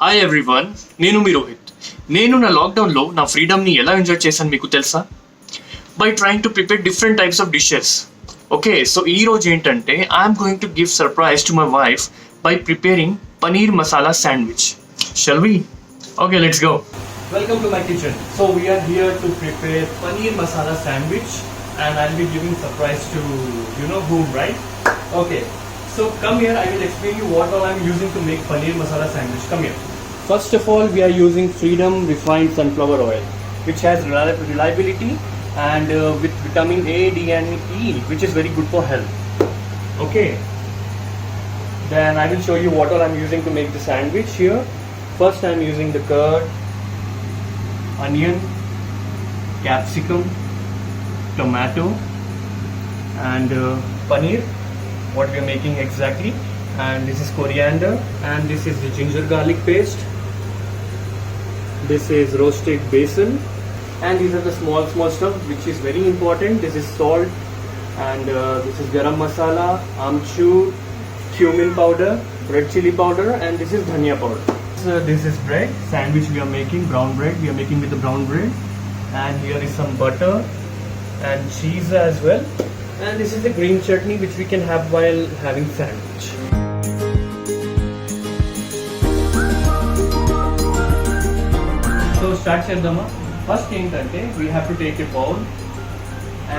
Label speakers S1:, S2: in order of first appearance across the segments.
S1: Hi everyone, నేను మీ రోహిత్. నేను నా లాక్డౌన్లో నా ఫ్రీడమ్ని ఎలా ఎంజాయ్ చేశాను మీకు తెలుసా? By trying to prepare different types of dishes. Okay, so ఈ రోజు ఏంటంటే I'm going to give surprise to my wife by preparing paneer masala sandwich. Shall we? Okay, let's go. Welcome to my kitchen. So we are here to prepare paneer masala sandwich and I'll be giving surprise to you know whom, right? Okay. So come here, I will explain you what all I'm using to make paneer masala sandwich. Come here. First of all, we are using Freedom refined sunflower oil, which has reliability and with vitamin A, D and E, which is very good for health. Okay. Then I will show you what all I'm using to make the sandwich here. First I'm using the curd, onion, capsicum, tomato and paneer, what we are making exactly, and this is coriander and this is the ginger garlic paste, this is roasted basil and these are the small stuff which is very important. This is salt and this is garam masala, amchur, cumin powder, red chili powder and this is dhania powder. This is bread sandwich we are making, brown bread we are making with the brown bread, and here is some butter and cheese as well, and this is the green chutney which we can have while having sandwich. So start chedama. First ఏంటంటే we have to take a bowl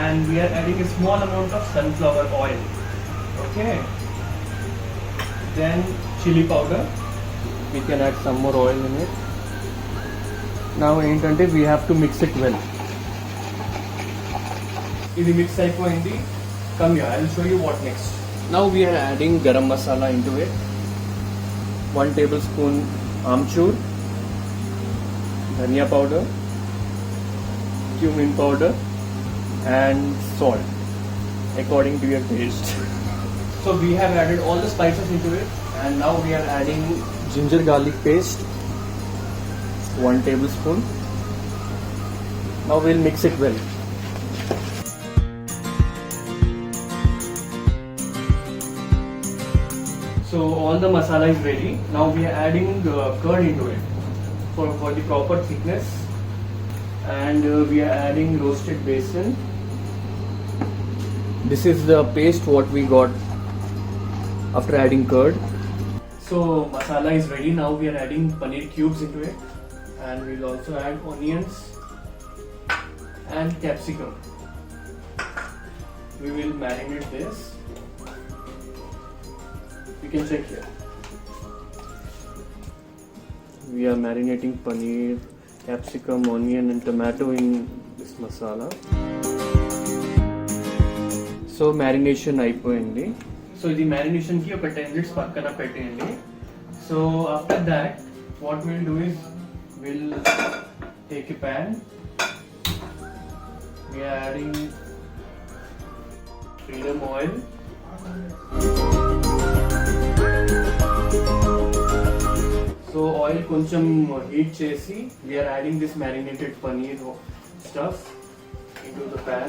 S1: and we are adding a small amount of sunflower oil. Okay, then chili powder, we can add some more oil in it. Now ఏంటంటే we have to mix it well. ఇది mix అయిపోయింది. Come here, I will show you what next. Now we are adding garam masala into it. 1 tablespoon amchur, dhania powder, cumin powder and salt according to your taste. So we have added all the spices into it and now we are adding ginger garlic paste, 1 tablespoon. Now we'll mix it well. So all the masala is ready. Now we are adding curd into it for the proper thickness, and we are adding roasted basil. This is the paste what we got after adding curd. So masala is ready. Now we are adding paneer cubes into it, and we'll also add onions and capsicum. We will marinate this. You can check here. We are marinating paneer, capsicum, onion and tomato in this masala. So marination అయిపోయింది. So the marination ki oka 10 minutes pakkana petteyandi. So after that what we'll do is we'll take a pan. We are adding Freedom oil. So oil కొంచెం heat చేసి we are adding this marinated paneer stuff into the pan.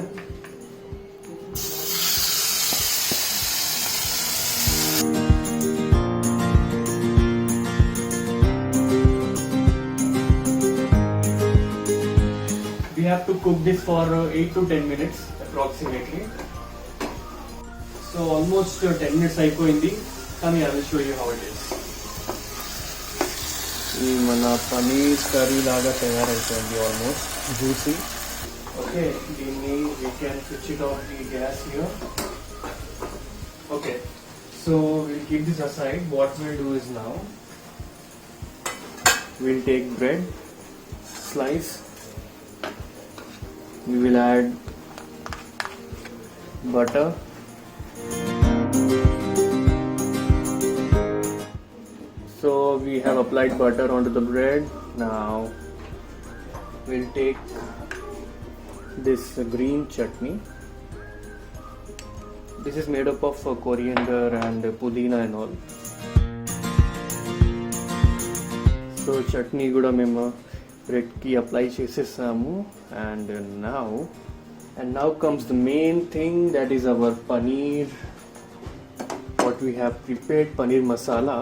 S1: We have to cook this for 8 to 10 minutes approximately. So almost 10 minutes అయిపోయింది. Come here, I will show you how it is. ఈ మన paneer curry లాగా తయారైపోయింది, almost juicy. Okay, దీన్ని we can switch it off the gas here. Okay, so we'll keep this aside. What we'll do is now we'll take bread slice. We will add butter, so we have applied butter onto the bread. Now we'll take this green chutney. This is made up of coriander and pudina and all. So chutney kuda memo bread ki apply chesesamu, and now comes the main thing, that is our paneer, what we have prepared, paneer masala.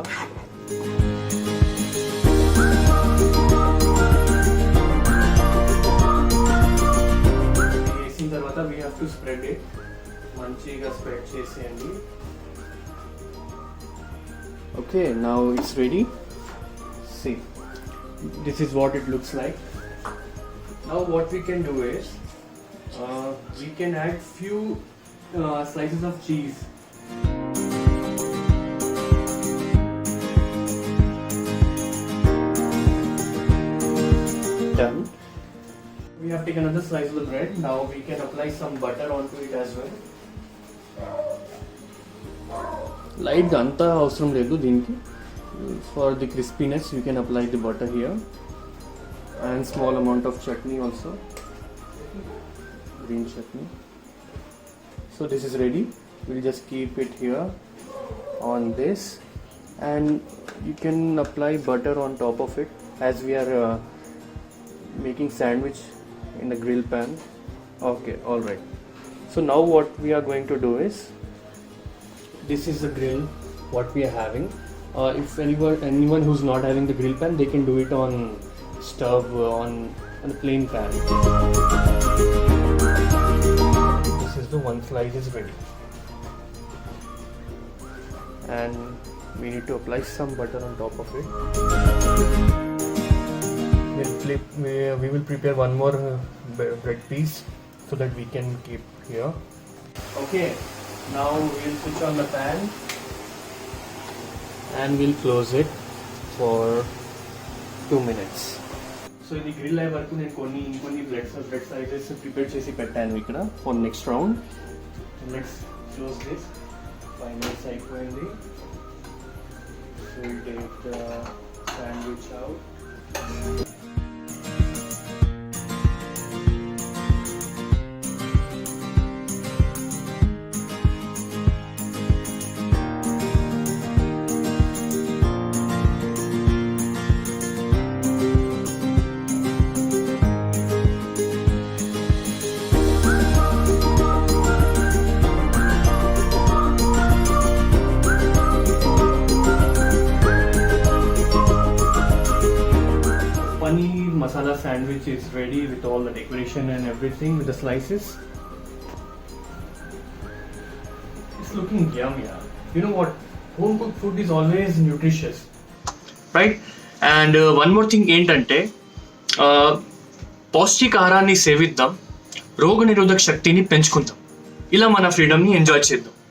S1: To spread it. మంచిగా spread చేసేయండి. Okay, now it's ready. See, this is what it looks like. Now what we can do is we can add few slices of cheese. Done. We have taken another slice of the bread. Now we can apply some butter onto it as well. Light anta avsaram ledu deeniki. For the crispiness you can apply the butter here, and small amount of chutney also, green chutney. So this is ready. We'll just keep it here on this, and you can apply butter on top of it as we are making sandwich in the grill pan. Okay, all right. So now what we are going to do is, this is the grill what we are having. If anyone who's not having the grill pan, they can do it on stove, on a plain pan. This is the one slice is ready, and we need to apply some butter on top of it. We will prepare one more bread piece so that we can keep here. Okay, now we'll switch on the pan. And we'll close it for 2 minutes. So in the grill ayi varaku nenu konni bread sizes prepare chesi pettanu ikkada for next round. Let's close this. 5 minutes అయిపోయింది. So we'll take the sandwich out. Paneer masala sandwich is ready with all the decoration and everything with the slices. It's looking yum, yeah. You know what? Home cooked food is always nutritious, right? And one more thing ఏంటంటే పౌష్టికాహారాన్ని సేవిద్దాం, రోగనిరోధక శక్తిని పెంచుకుందాం, ఇలా మన ఫ్రీడమ్ని enjoy చేద్దాం.